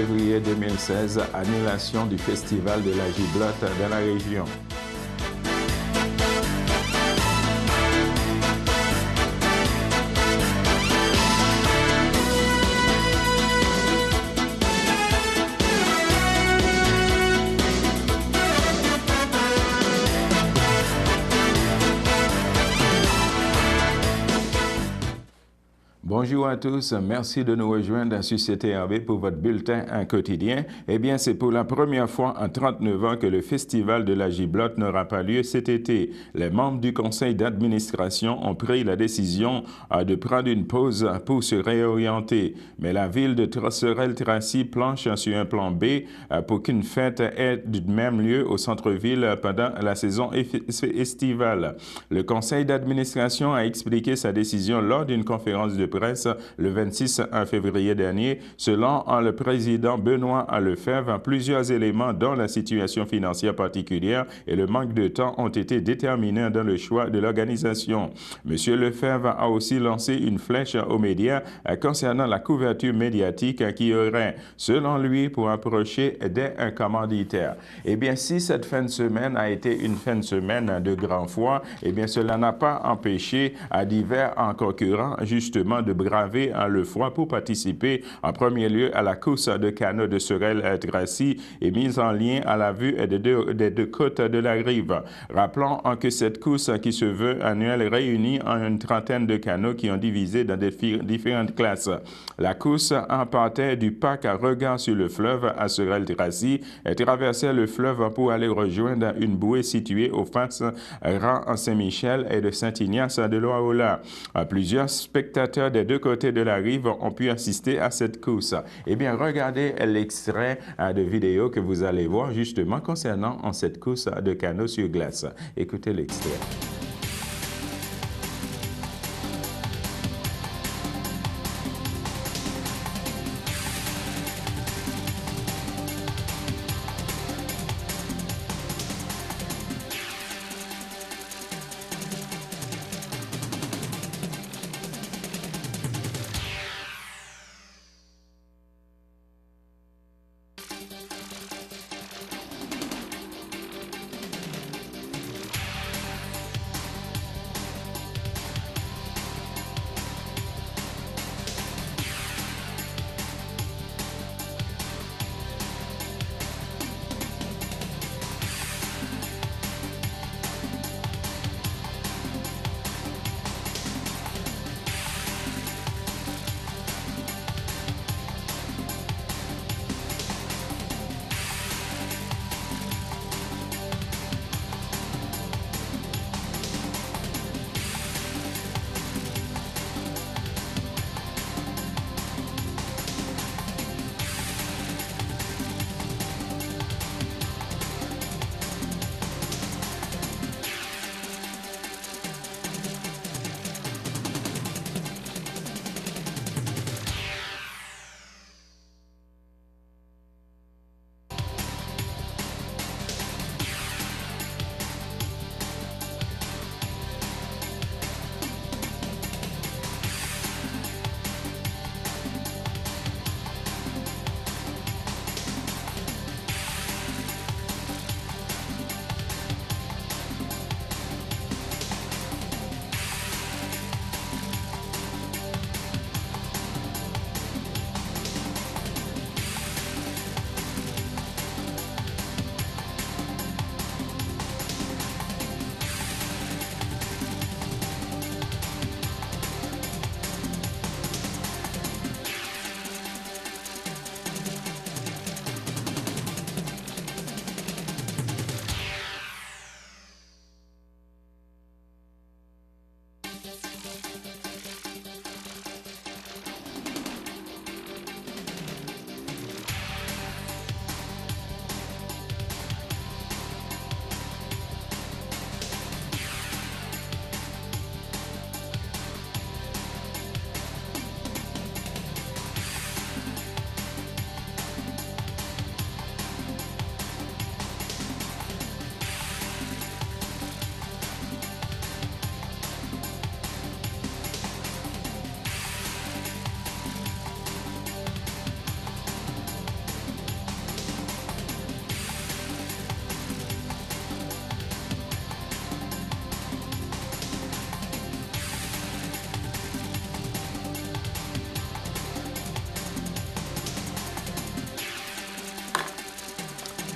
février 2016, annulation du festival de la giblotte dans la région. Bonjour à tous, merci de nous rejoindre sur CTRV pour votre bulletin quotidien. Eh bien, c'est pour la première fois en 39 ans que le Festival de la giblotte n'aura pas lieu cet été. Les membres du conseil d'administration ont pris la décision de prendre une pause pour se réorienter. Mais la ville de Sorel-Tracy planche sur un plan B pour qu'une fête ait du même lieu au centre-ville pendant la saison estivale. Le conseil d'administration a expliqué sa décision lors d'une conférence de presse le 26 février dernier. Selon le président Benoît Lefebvre, plusieurs éléments dont la situation financière particulière et le manque de temps ont été déterminants dans le choix de l'organisation. M. Lefebvre a aussi lancé une flèche aux médias concernant la couverture médiatique qui aurait, selon lui, pour approcher des commanditaires. Eh bien, si cette fin de semaine a été une fin de semaine de grand foie, eh bien, cela n'a pas empêché à divers concurrents, justement, de braver le froid pour participer en premier lieu à la course de canot de Sorel-Tracy et mise en lien à la vue des deux côtes de la rive. Rappelons que cette course qui se veut annuelle réunit une trentaine de canots qui ont divisé dans différentes classes. La course en partait du parc à regard sur le fleuve à Sorel-Tracy et traversait le fleuve pour aller rejoindre une bouée située aux faces rang Saint-Michel et de Saint-Ignace de Loyola. Plusieurs spectateurs des deux côtés de la rive ont pu assister à cette course. Eh bien, regardez l'extrait de vidéo que vous allez voir justement concernant cette course de canot sur glace. Écoutez l'extrait.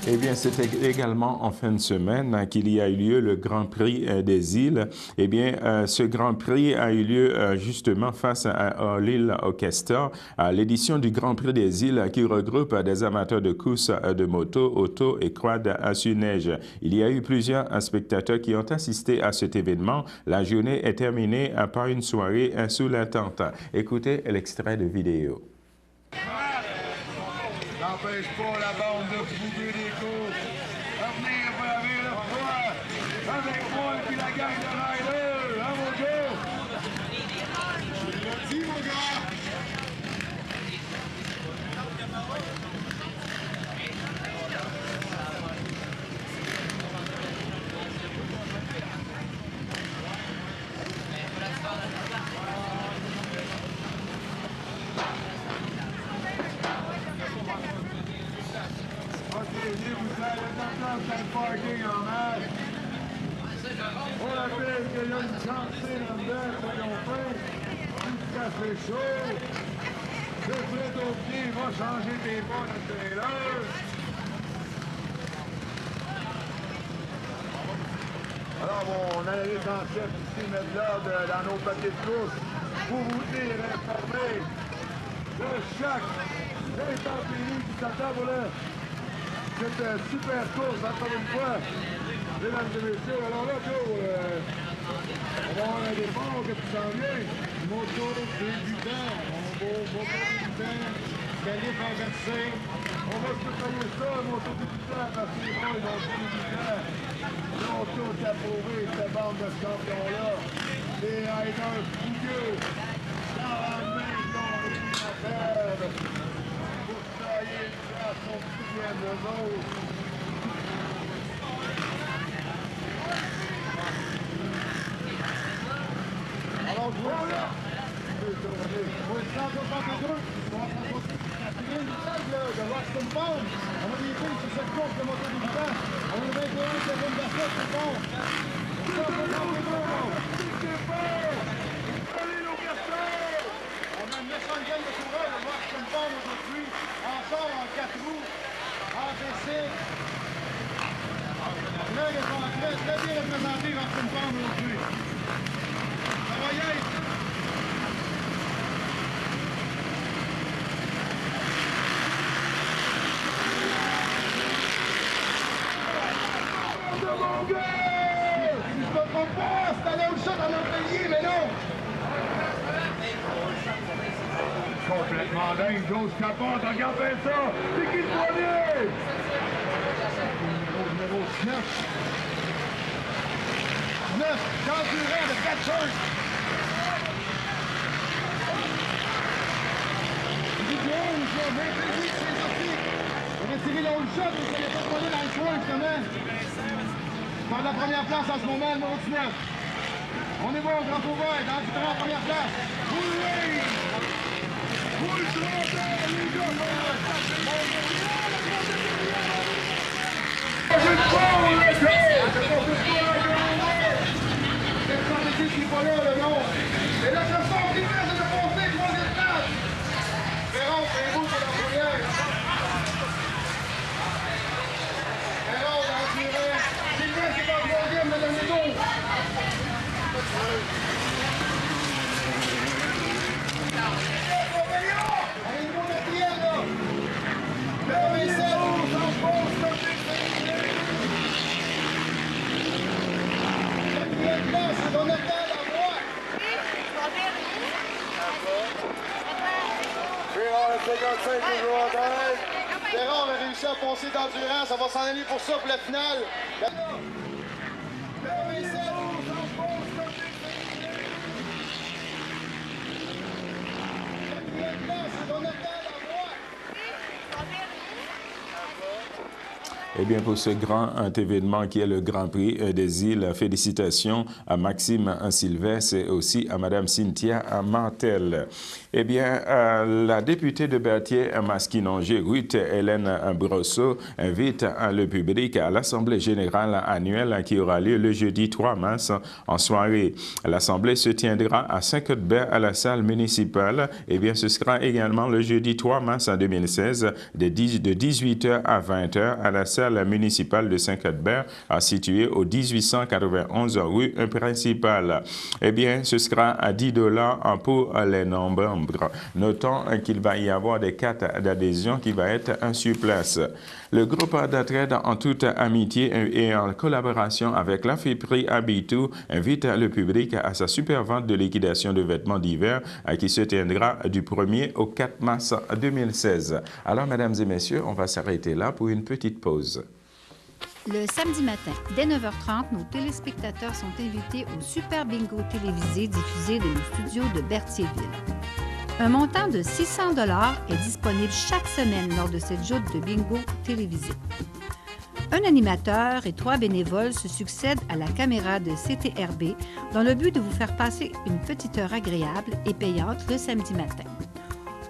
Eh bien, c'était également en fin de semaine qu'il y a eu lieu le Grand Prix des îles. Eh bien, ce Grand Prix a eu lieu justement face à l'île Augusta, à l'édition du Grand Prix des îles qui regroupe des amateurs de courses de moto, auto et quad sur neige. Il y a eu plusieurs spectateurs qui ont assisté à cet événement. La journée est terminée par une soirée sous la tente. Écoutez l'extrait de vidéo. N'empêche pas la bande de fouguer des courses. À venir braver le froid avec moi et puis la gang de riders. Hein, mon gars? Merci, mon gars. Le parking en masse. On rappelle qu'il y a une cantine en dedans, soyons fins. Du café chaud. Le frais au pied va changer tes pas de trailer. Alors, mon analyste en chef ici met de l'ordre dans nos papiers de course pour vous tenir informés de chaque intempérie qui s'attend pour cette super course, encore une fois. Mesdames et messieurs, alors là, Joe, on va avoir un départ que tu s'en viens. Moto débutant, moto débutant, qualif inversé. On va se payer ça, moto débutant, parce que les boys ont tout débutant. Ils ont tous approuvé cette bande de champions-là. Les riders fougueux, dans la main, ils ont réussi à perdre. Pour tailler une place, on se souvient de l'autre. Alors, voilà! Pour le 162, de Washington Pound. On a des filles sur cette course de moto débutant. On a 21 qui viennent d'assaut tout le monde. 162, allez, nos personnes! On a une méchante gamme de coureurs de Washington Pound aujourd'hui. Encore en 4 roues, en bicycle. Là, ils sont très bien représentés Washington Pound aujourd'hui. Ça va y être! Mon gars! Si je me trompe pas, c'est allé au shot en Montpellier, mais non! Complètement dingue, Joe se capote, regarde bien ça! C'est qui le premier? Numéro 9. 9, Jean Durand de Catchers. Il dit bien, il a bien prévu que c'est sorti. Il a tiré le shot, mais ça n'est pas collé dans le coin, justement. Dans la première place en ce moment, le numéro 19. On est bon, grand ouvert, dans le en première place. Vous le Vous le trompez, les gars! Qui n'est pas là, le nom. Et la chanson qui fait, c'est de passer troisième place. Ferron, c'est vous pour la première. Ferron, dans le tiré. Sylvain, c'est pas le troisième, le dernier tour. Allez, nous, quatrième, là. Fermez ça, on s'en pose, comme des quatrième place, c'est Jonathan Lavoie. Ferron a réussi à passer d'endurance, on va s'en aller pour ça, pour la finale. Eh bien, pour ce grand événement qui est le Grand Prix des îles, félicitations à Maxime Sylvestre et aussi à Mme Cynthia Martel. Eh bien, la députée de Berthier-Masquinongé, Ruth Hélène Brosseau, invite le public à l'Assemblée générale annuelle qui aura lieu le jeudi 3 mars en soirée. L'Assemblée se tiendra à Saint-Cuthbert à la salle municipale. Eh bien, ce sera également le jeudi 3 mars 2016 de 18h à 20h à la salle salle municipale de Saint-Cuthbert, située au 1891 rue principale. Eh bien, ce sera à 10 $ pour les non-membres. Notons qu'il va y avoir des cartes d'adhésion qui va être sur place. Le groupe d'entraide en toute amitié et en collaboration avec la FIPRI Habitou invite le public à sa super vente de liquidation de vêtements d'hiver qui se tiendra du 1er au 4 mars 2016. Alors, mesdames et messieurs, on va s'arrêter là pour une petite pause. Le samedi matin, dès 9h30, nos téléspectateurs sont invités au Super Bingo télévisé diffusé de nos studios de Berthierville. Un montant de 600 $ est disponible chaque semaine lors de cette joute de bingo télévisé. Un animateur et 3 bénévoles se succèdent à la caméra de CTRB dans le but de vous faire passer une petite heure agréable et payante le samedi matin.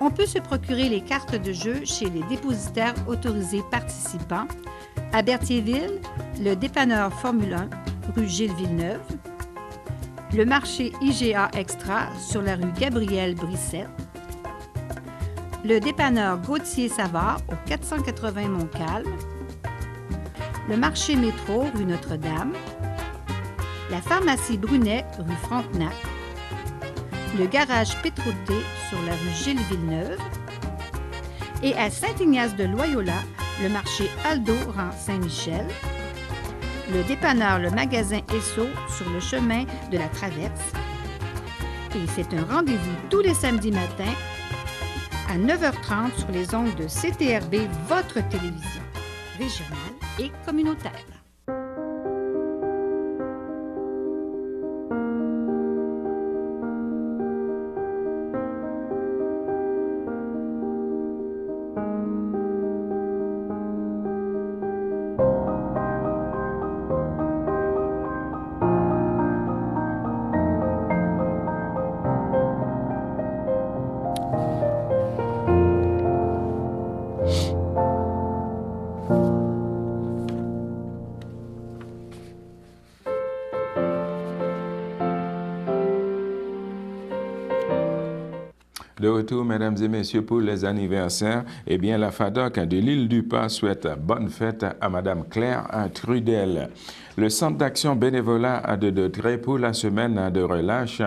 On peut se procurer les cartes de jeu chez les dépositaires autorisés participants à Berthierville, le dépanneur Formule 1, rue Gilles Villeneuve, le marché IGA Extra sur la rue Gabriel Brissette, le dépanneur Gauthier-Savard au 480 Montcalm, le marché Métro rue Notre-Dame, la pharmacie Brunet rue Frontenac, le garage Pétroté sur la rue Gilles Villeneuve et à Saint-Ignace-de-Loyola, le marché Aldo rang Saint-Michel, le dépanneur Le Magasin Esso sur le chemin de la Traverse. Et c'est un rendez-vous tous les samedis matins à 9h30 sur les ondes de CTRB, votre télévision régionale et communautaire. De retour, mesdames et messieurs, pour les anniversaires, eh bien, la FADOC de l'île du Pas souhaite bonne fête à Madame Claire Trudel. Le Centre d'action bénévolat de Dautraye pour la semaine de relâche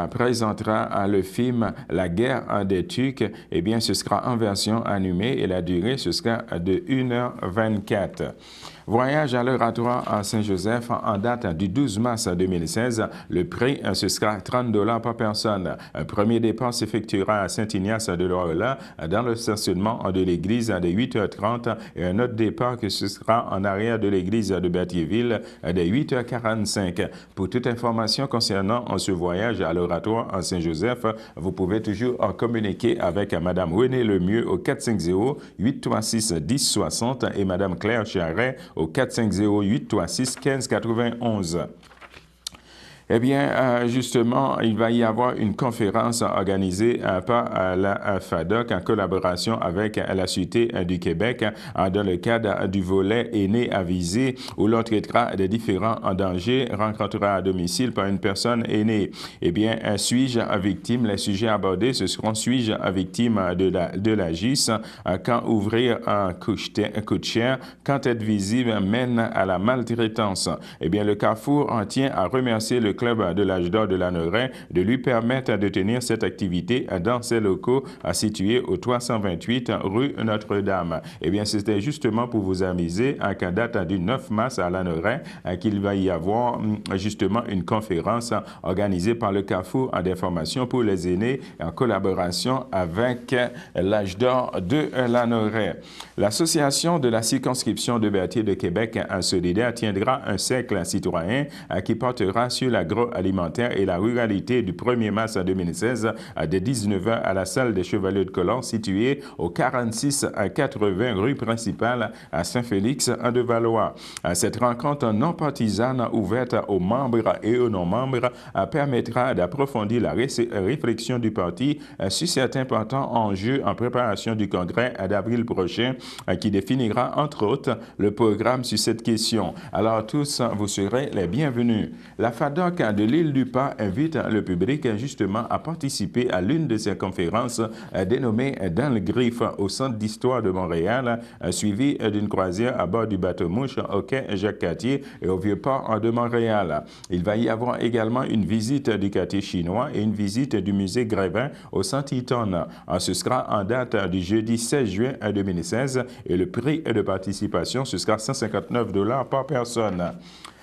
présentera le film La guerre des Tucs. Eh bien, ce sera en version animée et la durée, ce sera de 1h24. Voyage à l'Oratoire à Saint-Joseph en date du 12 mars 2016. Le prix, ce sera 30 $ par personne. Un premier départ s'effectuera à Saint-Ignace-de-Loyola dans le stationnement de l'église de 8h30 et un autre départ que ce sera en arrière de l'église de Berthierville de 8h45. Pour toute information concernant ce voyage à l'Oratoire à Saint-Joseph, vous pouvez toujours communiquer avec Mme Renée Lemieux au 450-836-1060 et Mme Claire Charret au 450-836-1591. Eh bien, justement, il va y avoir une conférence organisée par la FADOC en collaboration avec la Sûreté du Québec dans le cadre du volet aîné avisé où l'on traitera des différents dangers rencontrés à domicile par une personne aînée. Eh bien, suis-je victime? Les sujets abordés, ce seront suis-je victime de la GIS? Quand ouvrir un coup de chien? Quand être visible mène à la maltraitance? Eh bien, le Carrefour en tient à remercier le Club de l'Âge d'Or de Lanoraie de lui permettre de tenir cette activité dans ses locaux situés au 328 rue Notre-Dame. Eh bien, c'était justement pour vous amuser qu'à date du 9 mars à Lanoraie qu'il va y avoir justement une conférence organisée par le Carrefour d'information pour les aînés en collaboration avec l'Âge d'Or de Lanoraie. L'Association de la circonscription de Berthier de Québec en solidaire tiendra un cercle citoyen qui portera sur l'agroalimentaire et la ruralité du 1er mars 2016 de 19h à la salle des Chevaliers de Colomb située au 46 à 80 rue principale à Saint-Félix de Valois. Cette rencontre non partisane ouverte aux membres et aux non-membres permettra d'approfondir la réflexion du parti sur certains importants enjeux en préparation du congrès d'avril prochain qui définira entre autres le programme sur cette question. Alors tous, vous serez les bienvenus. La FADOC l'évêque de l'île du Pas invite le public justement à participer à l'une de ces conférences dénommée Dans le Griffe au Centre d'Histoire de Montréal, suivie d'une croisière à bord du bateau-mouche au quai Jacques-Cartier et au Vieux-Port de Montréal. Il va y avoir également une visite du quartier chinois et une visite du musée Grévin au Centre Eaton. Ce sera en date du jeudi 16 juin 2016 et le prix de participation, ce sera 159 $ par personne.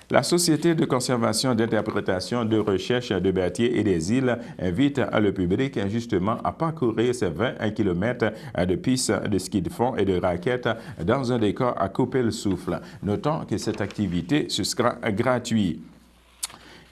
La Société de conservation, d'interprétation, de recherche de Berthier et des îles invite le public justement à parcourir ces 21 km de pistes de ski de fond et de raquettes dans un décor à couper le souffle. Notons que cette activité, ce sera gratuit.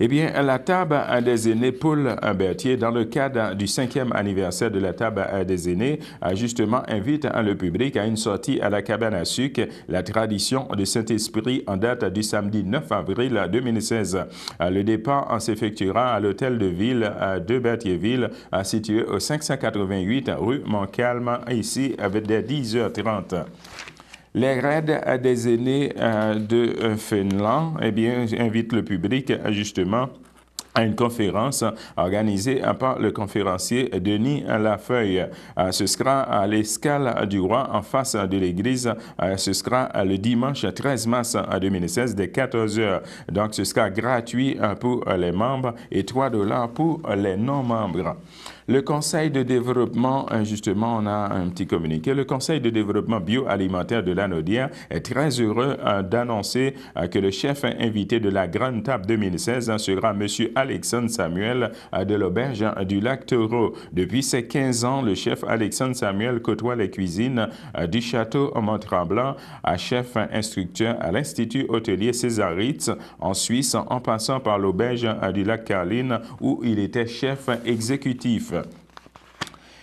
Eh bien, la table des aînés Paul Berthier, dans le cadre du 5e anniversaire de la table des aînés, justement invite le public à une sortie à la cabane à sucre, la tradition de Saint-Esprit en date du samedi 9 avril 2016. Le départ s'effectuera à l'hôtel de ville de Berthierville, situé au 588 rue Montcalm, ici, avec dès 10h30. Les raids des aînés de Finlande, eh bien, invitent le public justement à une conférence organisée par le conférencier Denis Lafeuille. Ce sera à l'Escale du Roi en face de l'église. Ce sera le dimanche 13 mars 2016 dès 14h. Donc, ce sera gratuit pour les membres et 3 $ pour les non-membres. Le Conseil de développement, justement, on a un petit communiqué. Le Conseil de développement bioalimentaire de l'Anaudière est très heureux d'annoncer que le chef invité de la Grande Table 2016 sera M. Alexandre Samuel de l'Auberge du Lac-Taureau. Depuis ses 15 ans, le chef Alexandre Samuel côtoie les cuisines du Château Mont-Tremblant, chef instructeur à l'Institut hôtelier Césaritz en Suisse, en passant par l'Auberge du Lac-Carline où il était chef exécutif.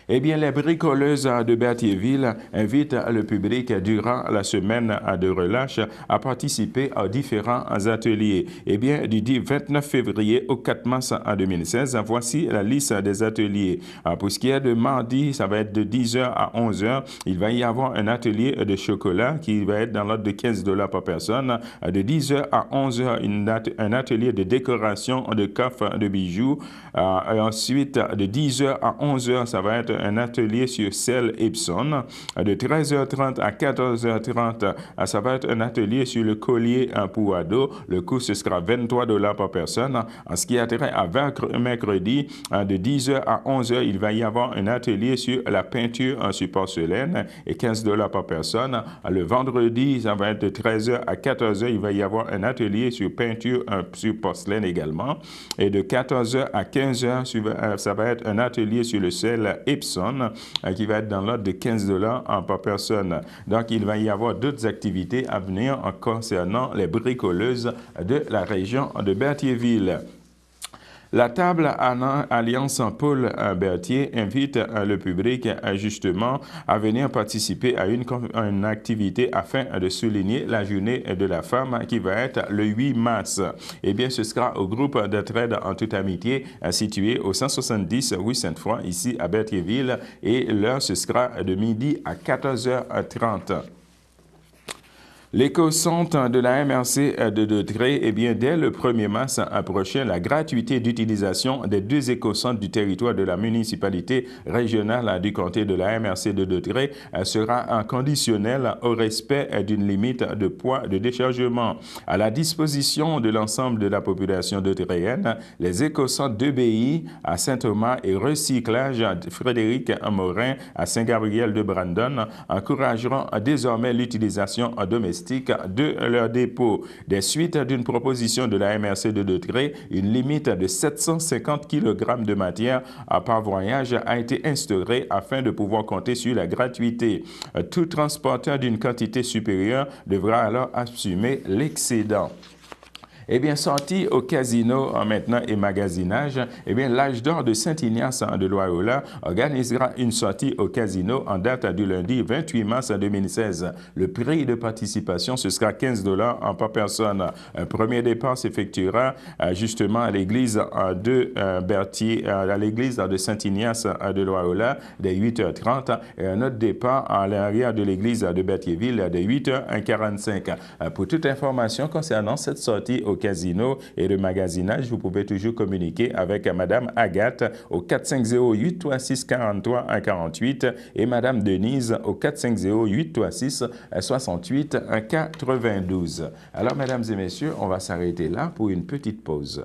Eh bien, les bricoleuses de Berthierville invitent le public durant la semaine de relâche à participer à différents ateliers. Eh bien, du 29 février au 4 mars 2016, voici la liste des ateliers. Pour ce qui est de mardi, ça va être de 10h à 11h. Il va y avoir un atelier de chocolat qui va être dans l'ordre de 15 $ par personne. De 10h à 11h, un atelier de décoration de coffres de bijoux. Et ensuite, de 10h à 11h, ça va être un atelier sur sel Epson. De 13h30 à 14h30, ça va être un atelier sur le collier pour ado. Le coût, ce sera 23 $ par personne. En ce qui a trait à mercredi, de 10h à 11h, il va y avoir un atelier sur la peinture sur porcelaine et 15 $ par personne. Le vendredi, ça va être de 13h à 14h, il va y avoir un atelier sur peinture sur porcelaine également. Et de 14h à 15h, ça va être un atelier sur le sel Epson qui va être dans l'ordre de 15 $ par personne. Donc, il va y avoir d'autres activités à venir concernant les bricoleuses de la région de Berthierville. La table Alliance Paul Berthier invite le public justement à venir participer à une activité afin de souligner la journée de la femme qui va être le 8 mars. Eh bien, ce sera au groupe d'entraide en toute amitié situé au 170 rue Sainte-Foy, ici à Berthierville, et l'heure, ce sera de midi à 14h30. L'éco-centre de la MRC de Dautrey, eh bien, dès le 1er mars prochain, la gratuité d'utilisation des 2 éco-centres du territoire de la municipalité régionale du comté de la MRC de Dautrey sera conditionnelle au respect d'une limite de poids de déchargement. À la disposition de l'ensemble de la population dautreyenne, les éco-centres d'EBI à Saint-Thomas et Recyclage Frédéric Morin à Saint-Gabriel-de-Brandon encourageront désormais l'utilisation domestique de leur dépôt. Des suites d'une proposition de la MRC de Dautrey, une limite de 750 kg de matière par voyage a été instaurée afin de pouvoir compter sur la gratuité. Tout transporteur d'une quantité supérieure devra alors assumer l'excédent. Eh bien, sortie au casino maintenant et magasinage, eh bien, l'Âge d'or de Saint-Ignace de Loyola organisera une sortie au casino en date du lundi 28 mars 2016. Le prix de participation, ce sera 15 $ par personne. Un premier départ s'effectuera justement à l'église de Berthier, à l'église de Saint-Ignace de Loyola dès 8h30 et un autre départ à l'arrière de l'église de Berthierville dès 8h45. Pour toute information concernant cette sortie au au casino et de magasinage, vous pouvez toujours communiquer avec Madame Agathe au 450-836-43-48 et Madame Denise au 450-836-68-92. Alors, mesdames et messieurs, on va s'arrêter là pour une petite pause.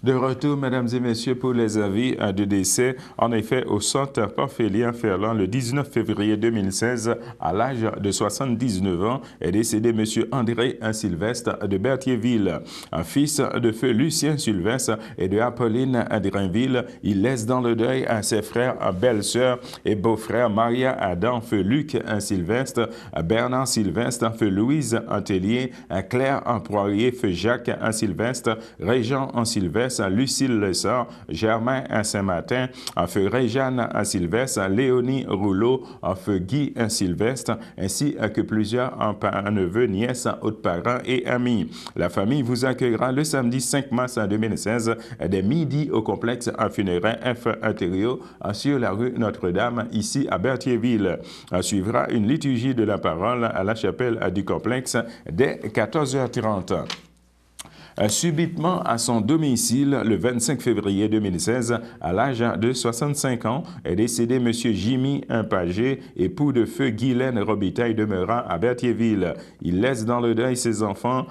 De retour, mesdames et messieurs, pour les avis de décès. En effet, au centre Porphelien Ferland, le 19 février 2016, à l'âge de 79 ans, est décédé M. André Sylvestre de Berthierville. Un fils de feu Lucien Sylvestre et de Apolline Drainville. Il laisse dans le deuil à ses frères, belle-sœur et beau-frère Maria Adam, feu Luc Sylvestre, Bernard Sylvestre, feu Louise Antellier, Claire Poirier, feu Jacques Sylvestre, Régent Sylvestre, Lucille Lessard, Germain Saint-Martin, feu Réjeanne Sylvestre, Léonie Rouleau, feu Guy Sylvestre, ainsi que plusieurs neveux, nièces, autres parents et amis. La famille vous accueillera le samedi 5 mars 2016 dès midi au complexe funéraire F. Intérieur sur la rue Notre-Dame, ici à Berthierville. Suivra une liturgie de la parole à la chapelle du complexe dès 14h30. Subitement à son domicile, le 25 février 2016, à l'âge de 65 ans, est décédé M. Jimmy Pagé, époux de feu Guylaine Robitaille demeurant à Berthierville. Il laisse dans le deuil ses enfants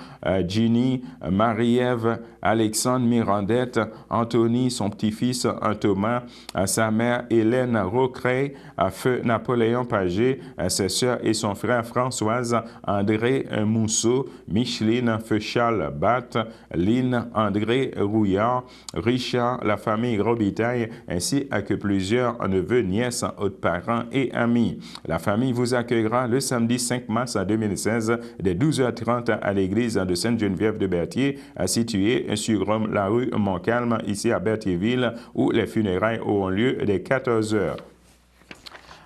Ginny, Marie-Ève, Alexandre, Mirandette, Anthony, son petit-fils Thomas, sa mère Hélène Rocrey, feu Napoléon Pagé, ses sœurs et son frère Françoise, André Mousseau, Micheline, feu Charles Batte, Lynn, André Rouillard, Richard, la famille Robitaille, ainsi que plusieurs neveux, nièces, autres parents et amis. La famille vous accueillera le samedi 5 mars 2016 dès 12h30 à l'église de Sainte-Geneviève de Berthier, située sur la rue Montcalm, ici à Berthierville, où les funérailles auront lieu dès 14h.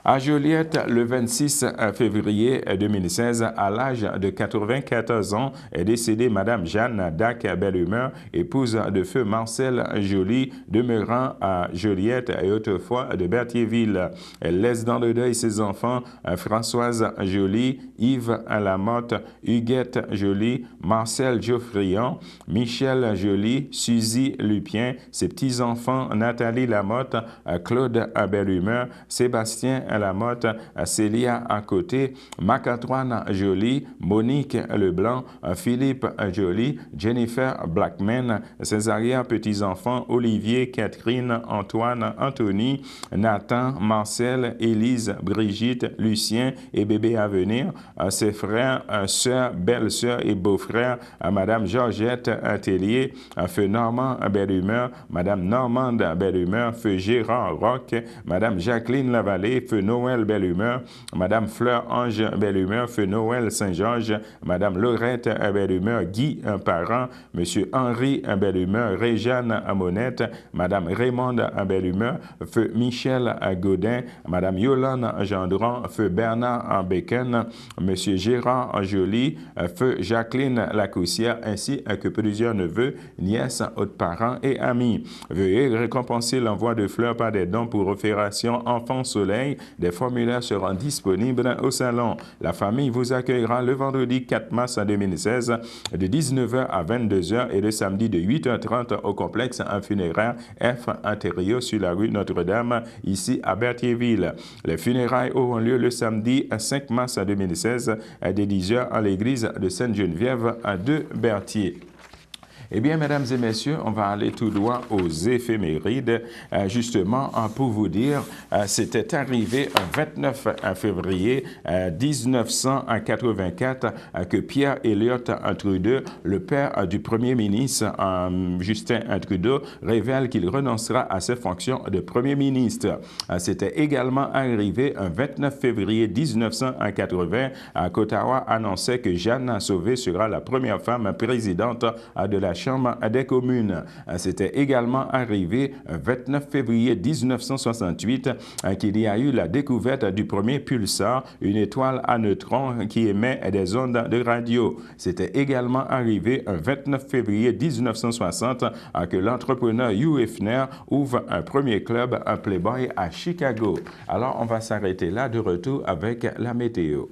À Joliette, le 26 février 2016, à l'âge de 94 ans, est décédée Mme Jeanne Dac Bellumeur, épouse de feu Marcel Joly, demeurant à Joliette et autrefois de Berthierville. Elle laisse dans le deuil ses enfants Françoise Joly, Yves Lamotte, Huguette Joly, Marcel Geoffrion, Michel Joly, Suzy Lupien, ses petits-enfants Nathalie Lamotte, Claude Bellumeur, Sébastien Lamotte, Célia à côté, Mac-Antoine Joly, Monique Leblanc, Philippe Joly, Jennifer Blackman, ses arrière-petits-enfants Olivier, Catherine, Antoine, Anthony, Nathan, Marcel, Élise, Brigitte, Lucien et bébé à venir, ses frères, sœurs, belle-sœurs et beaux-frères, Madame Georgette Tellier, feu Normand Bellumeur, Madame Normande Bellumeur, feu Gérard Roch, Madame Jacqueline Lavallée, feu Noël Belle-Humeur, Madame Fleur-Ange Belle-Humeur, Feu Noël Saint-Georges, Madame Laurette Belle-Humeur, Guy Parent, Monsieur Henri Belle-Humeur, Réjeanne Monette, Madame Raymonde Belle-Humeur, Feu Michel Gaudin, Madame Yolande Gendron, Feu Bernard Bécan, Monsieur Gérard Joly, Feu Jacqueline Lacoussière, ainsi que plusieurs neveux, nièces, autres parents et amis. Veuillez récompenser l'envoi de fleurs par des dons pour Opération Enfant Soleil. Des formulaires seront disponibles au salon. La famille vous accueillera le vendredi 4 mars 2016 de 19h à 22h et le samedi de 8h30 au complexe funéraire F Intérieur sur la rue Notre-Dame, ici à Berthierville. Les funérailles auront lieu le samedi 5 mars 2016 dès 10h à l'église de Sainte-Geneviève de Berthier. Eh bien, mesdames et messieurs, on va aller tout droit aux éphémérides. Justement, pour vous dire, c'était arrivé un 29 février 1984 que Pierre Elliott Trudeau, le père du premier ministre Justin Trudeau, révèle qu'il renoncera à ses fonctions de premier ministre. C'était également arrivé un 29 février 1980 qu'Ottawa annonçait que Jeanne Sauvé sera la première femme présidente de la Chambre des communes. C'était également arrivé le 29 février 1968 qu'il y a eu la découverte du premier pulsar, une étoile à neutrons qui émet des ondes de radio. C'était également arrivé le 29 février 1960 que l'entrepreneur Hugh Hefner ouvre un premier club, un Playboy à Chicago. Alors, on va s'arrêter là, de retour avec la météo.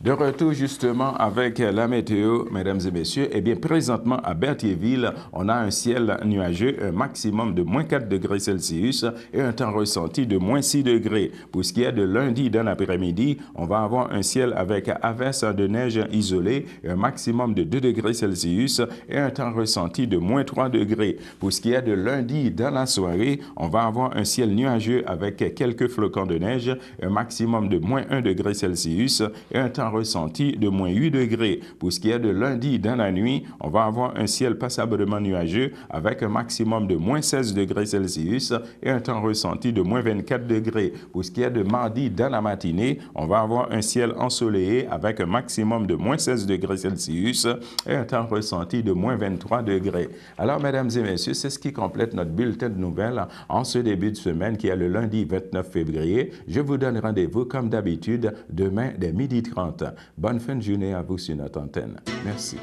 De retour justement avec la météo, mesdames et messieurs. Eh bien, présentement à Berthierville, on a un ciel nuageux, un maximum de moins 4 degrés Celsius et un temps ressenti de moins 6 degrés. Pour ce qui est de lundi dans l'après-midi, on va avoir un ciel avec averse de neige isolée, un maximum de 2 degrés Celsius et un temps ressenti de moins 3 degrés. Pour ce qui est de lundi dans la soirée, on va avoir un ciel nuageux avec quelques flocons de neige, un maximum de moins 1 degré Celsius et un temps ressenti de moins 8 degrés. Pour ce qui est de lundi dans la nuit, on va avoir un ciel passablement nuageux avec un maximum de moins 16 degrés Celsius et un temps ressenti de moins 24 degrés. Pour ce qui est de mardi dans la matinée, on va avoir un ciel ensoleillé avec un maximum de moins 16 degrés Celsius et un temps ressenti de moins 23 degrés. Alors, mesdames et messieurs, c'est ce qui complète notre bulletin de nouvelles en ce début de semaine qui est le lundi 29 février. Je vous donne rendez-vous comme d'habitude demain dès 12h30. Bonne fin de journée à vous sur notre antenne. Merci.